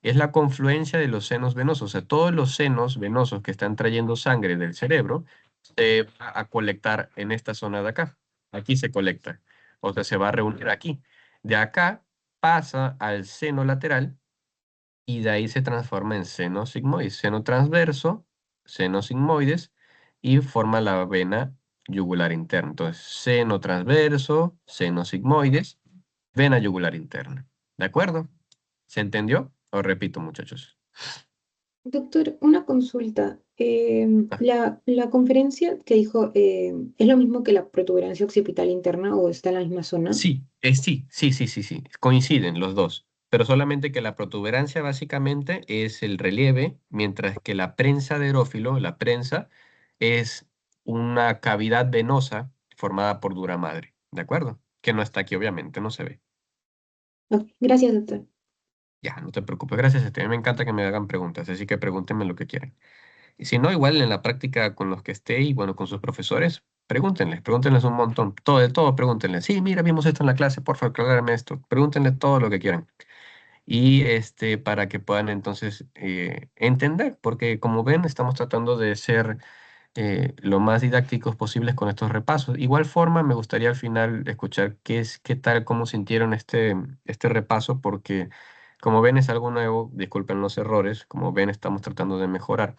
Es la confluencia de los senos venosos, o sea, todos los senos venosos que están trayendo sangre del cerebro se va a colectar en esta zona de acá. Aquí se colecta, o sea, se va a reunir aquí. De acá pasa al seno lateral y de ahí se transforma en seno sigmoides, seno transverso, senos sigmoides y forma la vena yugular interna. Entonces, seno transverso, senos sigmoides, vena yugular interna. ¿De acuerdo? ¿Se entendió? Os repito, muchachos. Doctor, una consulta. Ah, La conferencia que dijo, ¿es lo mismo que la protuberancia occipital interna o está en la misma zona? sí, sí. Coinciden los dos. Pero solamente que la protuberancia básicamente es el relieve, mientras que la prensa de Erófilo, la prensa, es una cavidad venosa formada por dura madre. ¿De acuerdo? Que no está aquí, obviamente, no se ve. Ok, gracias, doctor. Ya, no te preocupes. Gracias a ti. A mí me encanta que me hagan preguntas, así que pregúntenme lo que quieran. Y si no, igual en la práctica con los que esté y bueno, con sus profesores, pregúntenles un montón, todo de todo, pregúntenles. Sí, mira, vimos esto en la clase, por favor, aclárame esto. Pregúntenle todo lo que quieran. Y para que puedan entonces entender, porque como ven, estamos tratando de ser lo más didácticos posibles con estos repasos. Igual forma, me gustaría al final escuchar qué tal, cómo sintieron este repaso, porque como ven es algo nuevo, disculpen los errores, como ven estamos tratando de mejorar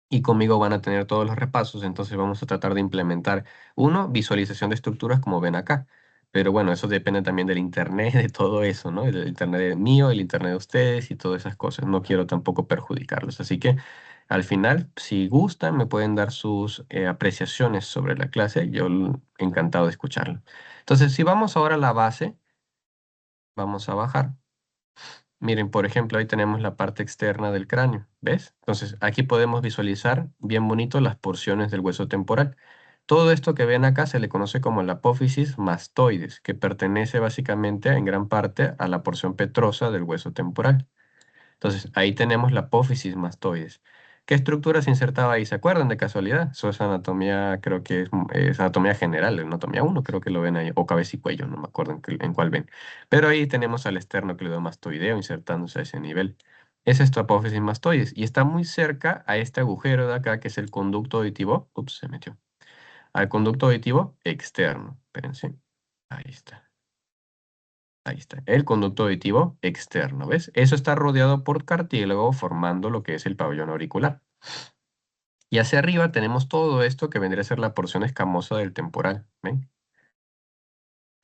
y conmigo van a tener todos los repasos, entonces vamos a tratar de implementar, uno, visualización de estructuras como ven acá, pero bueno, eso depende también del internet, de todo eso, ¿no? El internet mío, el internet de ustedes y todas esas cosas, no quiero tampoco perjudicarlos, así que al final, si gustan, me pueden dar sus apreciaciones sobre la clase, yo encantado de escucharlo. Entonces, si vamos ahora a la base, vamos a bajar. Miren, por ejemplo, ahí tenemos la parte externa del cráneo, ¿ves? Entonces, aquí podemos visualizar bien bonito las porciones del hueso temporal. Todo esto que ven acá se le conoce como la apófisis mastoides, que pertenece básicamente en gran parte a la porción petrosa del hueso temporal. Entonces, ahí tenemos la apófisis mastoides. ¿Qué estructura se insertaba ahí? ¿Se acuerdan de casualidad? Eso es anatomía, creo que es anatomía general, anatomía 1, creo que lo ven ahí, o cabeza y cuello, no me acuerdo en cuál ven. Pero ahí tenemos al esternocleidomastoideo insertándose a ese nivel. Esa es tu apófisis mastoides y está muy cerca a este agujero de acá, que es el conducto auditivo. Ups, se metió. Al conducto auditivo externo. Espérense. Ahí está. Ahí está, el conducto auditivo externo, ¿ves? Eso está rodeado por cartílago formando lo que es el pabellón auricular. Y hacia arriba tenemos todo esto que vendría a ser la porción escamosa del temporal, ¿ven?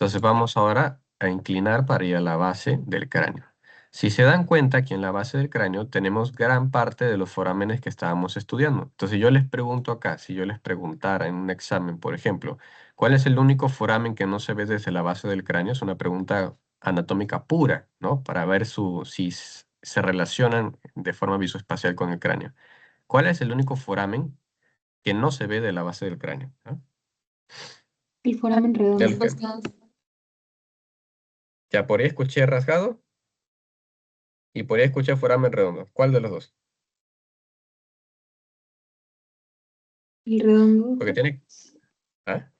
Entonces vamos ahora a inclinar para ir a la base del cráneo. Si se dan cuenta, aquí en la base del cráneo tenemos gran parte de los forámenes que estábamos estudiando. Entonces yo les pregunto acá, si yo les preguntara en un examen, por ejemplo, ¿cuál es el único foramen que no se ve desde la base del cráneo? Es una pregunta anatómica pura, ¿no? Para ver si se relacionan de forma visoespacial con el cráneo. ¿Cuál es el único foramen que no se ve de la base del cráneo? ¿Ah? El foramen Ya redondo. lo que- Ya por ahí escuché rasgado y por ahí escuché foramen redondo. ¿Cuál de los dos? El redondo. Porque tiene... ¿Ah?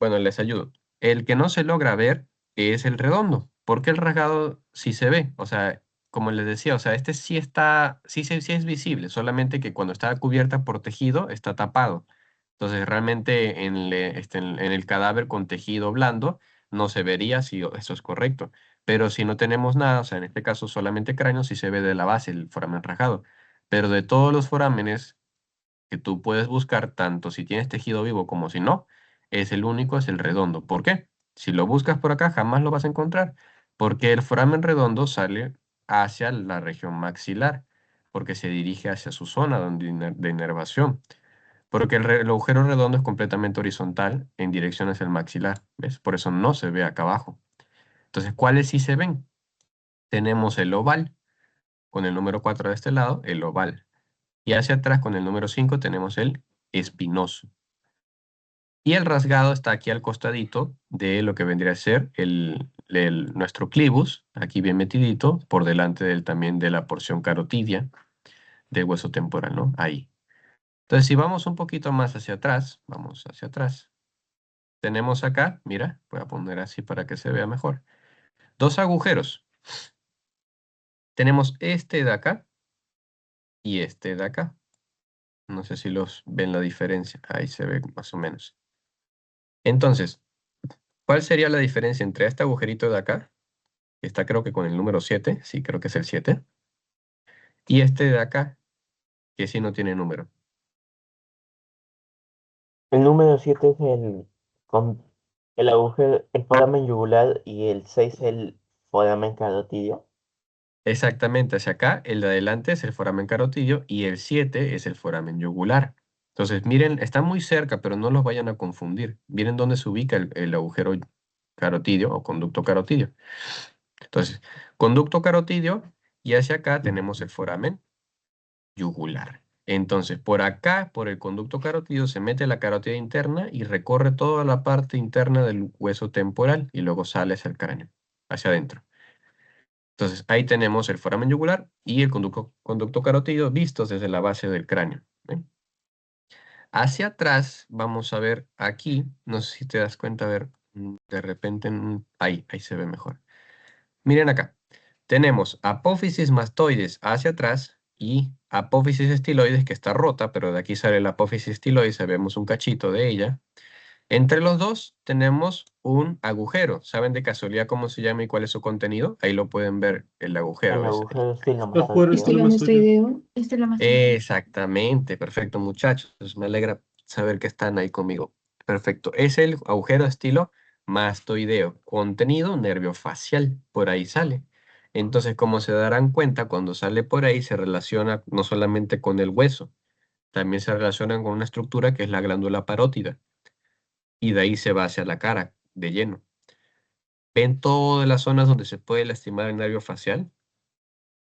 Bueno, les ayudo. El que no se logra ver es el redondo, porque el rasgado sí se ve. O sea, como les decía, o sea, este sí está, sí es visible, solamente que cuando está cubierta por tejido está tapado. Entonces, realmente en el cadáver con tejido blando no se vería si eso es correcto. Pero si no tenemos nada, o sea, en este caso solamente cráneo, sí se ve de la base el foramen rasgado. Pero de todos los forámenes que tú puedes buscar, tanto si tienes tejido vivo como si no, es el único, es el redondo. ¿Por qué? Si lo buscas por acá, jamás lo vas a encontrar, porque el foramen redondo sale hacia la región maxilar, porque se dirige hacia su zona de inervación, porque el agujero redondo es completamente horizontal en dirección hacia el maxilar, ¿ves? Por eso no se ve acá abajo. Entonces, ¿cuáles sí se ven? Tenemos el oval, con el número 4 de este lado, el oval. Y hacia atrás, con el número 5 tenemos el espinoso. Y el rasgado está aquí al costadito de lo que vendría a ser nuestro clivus, aquí bien metidito, por delante también de la porción carotidia del hueso temporal, ¿no? Ahí. Entonces, si vamos un poquito más hacia atrás, vamos hacia atrás, tenemos acá, mira, voy a poner así para que se vea mejor, dos agujeros. Tenemos este de acá y este de acá. No sé si los ven la diferencia, ahí se ve más o menos. Entonces, ¿cuál sería la diferencia entre este agujerito de acá, que está creo que con el número 7, sí, creo que es el 7, y este de acá, que sí no tiene número? El número 7 es con el agujero, el foramen yugular y el 6 el foramen carotidio. Exactamente, hacia acá, el de adelante es el foramen carotidio y el 7 es el foramen yugular. Entonces, miren, están muy cerca, pero no los vayan a confundir. Miren dónde se ubica el agujero carotidio o conducto carotidio. Entonces, conducto carotidio y hacia acá tenemos el foramen yugular. Entonces, por acá, por el conducto carotidio, se mete la carótida interna y recorre toda la parte interna del hueso temporal y luego sale hacia el cráneo, hacia adentro. Entonces, ahí tenemos el foramen yugular y el conducto carotidio vistos desde la base del cráneo. ¿Ven? Hacia atrás, vamos a ver aquí, no sé si te das cuenta, a ver, de repente, ahí se ve mejor. Miren acá. Tenemos apófisis mastoides hacia atrás y apófisis estiloides que está rota, pero de aquí sale la apófisis estiloides, vemos un cachito de ella. Entre los dos tenemos un agujero. ¿Saben de casualidad cómo se llama y cuál es su contenido? Ahí lo pueden ver, el agujero El es ahí. agujero Afuera está la estilomastoideo. mastoideo. Exactamente, perfecto muchachos. Me alegra saber que están ahí conmigo. Perfecto. Es el agujero estilo mastoideo. Contenido nervio facial. Por ahí sale. Entonces, como se darán cuenta, cuando sale por ahí se relaciona no solamente con el hueso, también se relaciona con una estructura que es la glándula parótida. Y de ahí se va hacia la cara, de lleno. ¿Ven todas las zonas donde se puede lastimar el nervio facial?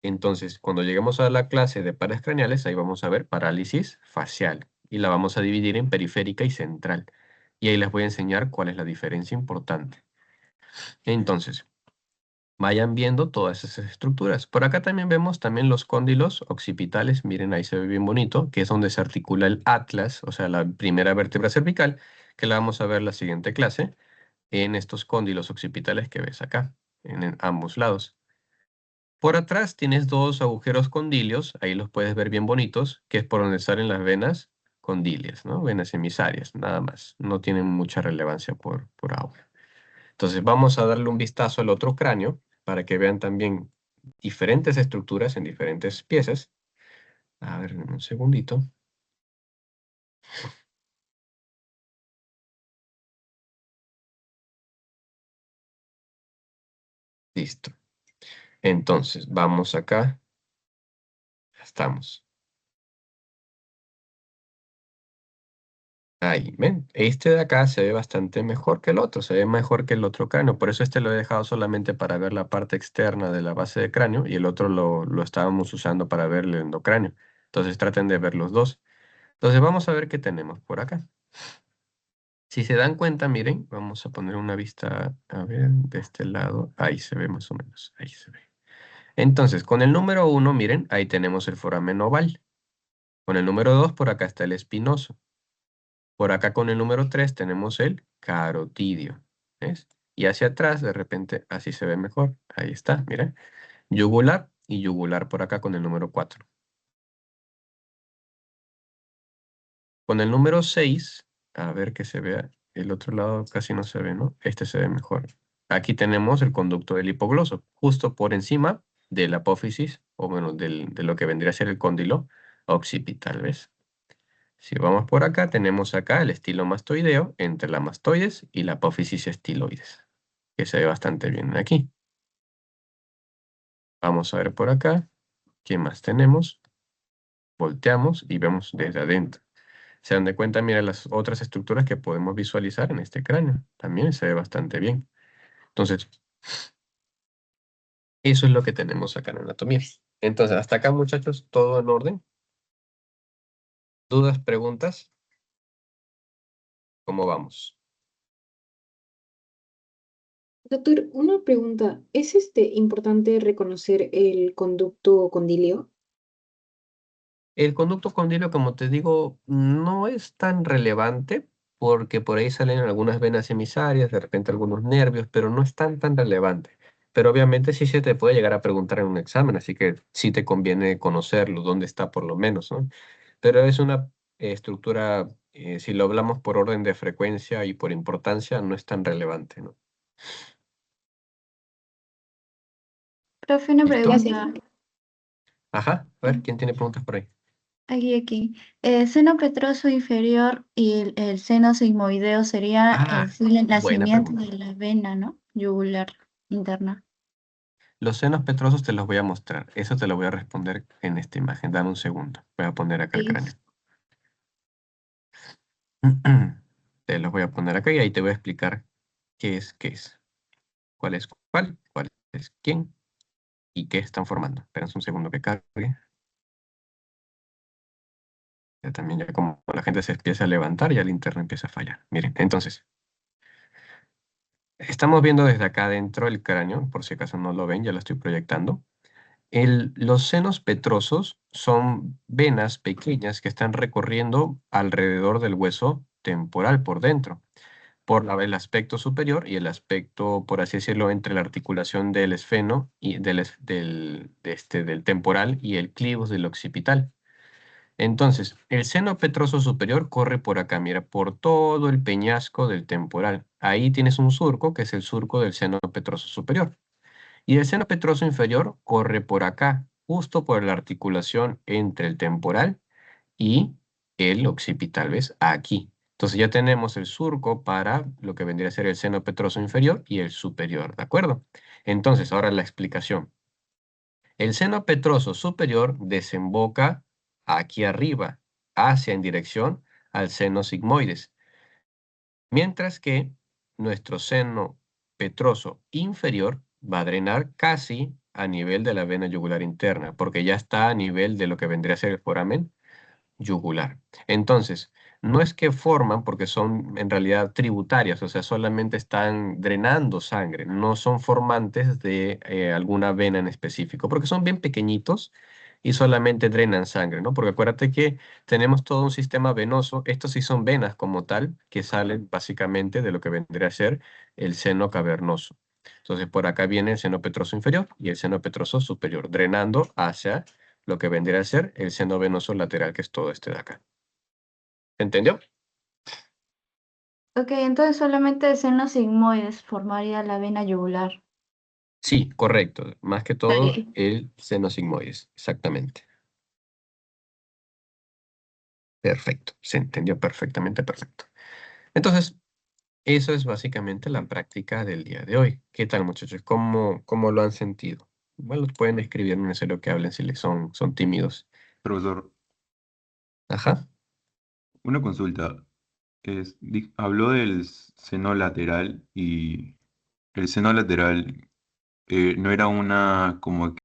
Entonces, cuando lleguemos a la clase de pares craneales, ahí vamos a ver parálisis facial y la vamos a dividir en periférica y central. Y ahí les voy a enseñar cuál es la diferencia importante. Entonces, vayan viendo todas esas estructuras. Por acá también vemos también los cóndilos occipitales. Miren, ahí se ve bien bonito, que es donde se articula el atlas, o sea, la primera vértebra cervical, que la vamos a ver la siguiente clase, en estos cóndilos occipitales que ves acá, en ambos lados. Por atrás tienes dos agujeros condilios, ahí los puedes ver bien bonitos, que es por donde salen las venas condilias, ¿no? Venas emisarias, nada más. No tienen mucha relevancia por ahora. Entonces vamos a darle un vistazo al otro cráneo para que vean también diferentes estructuras en diferentes piezas. A ver, un segundito. Listo. Entonces, vamos acá. Ya estamos. Ahí, ¿ven? Este de acá se ve bastante mejor que el otro, se ve mejor que el otro cráneo. Por eso este lo he dejado solamente para ver la parte externa de la base de cráneo y el otro lo estábamos usando para ver el endocráneo. Entonces traten de ver los dos. Entonces vamos a ver qué tenemos por acá. Si se dan cuenta, miren, vamos a poner una vista, a ver, de este lado. Ahí se ve más o menos, ahí se ve. Entonces, con el número 1, miren, ahí tenemos el foramen oval. Con el número 2, por acá está el espinoso. Por acá con el número 3 tenemos el carotidio. ¿Ves? Y hacia atrás, de repente, así se ve mejor. Ahí está, miren. Yugular y yugular por acá con el número 4. Con el número 6, a ver que se vea. El otro lado casi no se ve, ¿no? Este se ve mejor. Aquí tenemos el conducto del hipogloso, justo por encima de la apófisis, o bueno, de lo que vendría a ser el cóndilo occipital, ¿ves? Si vamos por acá, tenemos acá el estilo mastoideo entre la mastoides y la apófisis estiloides, que se ve bastante bien aquí. Vamos a ver por acá, ¿qué más tenemos? Volteamos y vemos desde adentro. Se dan de cuenta, mira las otras estructuras que podemos visualizar en este cráneo. También se ve bastante bien. Entonces, eso es lo que tenemos acá en anatomía. Entonces, hasta acá, muchachos, todo en orden. ¿Dudas, preguntas? ¿Cómo vamos? Doctor, una pregunta. ¿Es importante reconocer el conducto condilio? El conducto condilo, como te digo, no es tan relevante porque por ahí salen algunas venas emisarias, de repente algunos nervios, pero no es tan relevante. Pero obviamente sí se te puede llegar a preguntar en un examen, así que sí te conviene conocerlo, dónde está por lo menos, ¿no? Pero es una estructura, si lo hablamos por orden de frecuencia y por importancia, no es tan relevante, ¿no? Profe, una ¿Listo? Gracias. pregunta. Ajá, a ver, ¿quién tiene preguntas por ahí? Aquí. Seno petroso inferior y el seno sigmoideo sería Ah, el buena nacimiento pregunta. de la vena, ¿no? Yugular interna. Los senos petrosos te los voy a mostrar. Eso te lo voy a responder en esta imagen. Dame un segundo. Voy a poner acá el Sí. cráneo. Te los voy a poner acá y ahí te voy a explicar qué es, cuál es quién y qué están formando. Espérense un segundo que cargue. Ya también ya como la gente se empieza a levantar, ya el internet empieza a fallar. Miren, entonces, estamos viendo desde acá adentro el cráneo, por si acaso no lo ven, ya lo estoy proyectando. Los senos petrosos son venas pequeñas que están recorriendo alrededor del hueso temporal por dentro, por el aspecto superior y el aspecto, por así decirlo, entre la articulación del esfeno y del temporal y el clivus del occipital. Entonces, el seno petroso superior corre por acá, mira, por todo el peñasco del temporal. Ahí tienes un surco, que es el surco del seno petroso superior. Y el seno petroso inferior corre por acá, justo por la articulación entre el temporal y el occipital, ¿ves? Aquí. Entonces ya tenemos el surco para lo que vendría a ser el seno petroso inferior y el superior, ¿de acuerdo? Entonces, ahora la explicación. El seno petroso superior desemboca aquí arriba, hacia en dirección al seno sigmoides, mientras que nuestro seno petroso inferior va a drenar casi a nivel de la vena yugular interna, porque ya está a nivel de lo que vendría a ser el foramen yugular. Entonces, no es que forman porque son en realidad tributarias, o sea, solamente están drenando sangre, no son formantes de alguna vena en específico, porque son bien pequeñitos y solamente drenan sangre, ¿no? Porque acuérdate que tenemos todo un sistema venoso, estos sí son venas como tal, que salen básicamente de lo que vendría a ser el seno cavernoso. Entonces, por acá viene el seno petroso inferior y el seno petroso superior, drenando hacia lo que vendría a ser el seno venoso lateral, que es todo este de acá. ¿Se entendió? Ok, entonces solamente el seno sigmoides formaría la vena yugular. Sí, correcto. Más que todo Vale. el seno sigmoides, exactamente. Perfecto, se entendió perfectamente, perfecto. Entonces, eso es básicamente la práctica del día de hoy. ¿Qué tal, muchachos? ¿Cómo lo han sentido? Bueno, pueden escribir, no es necesario que hablen si son tímidos. Profesor, Ajá. una consulta. Habló del seno lateral y el seno lateral no era una como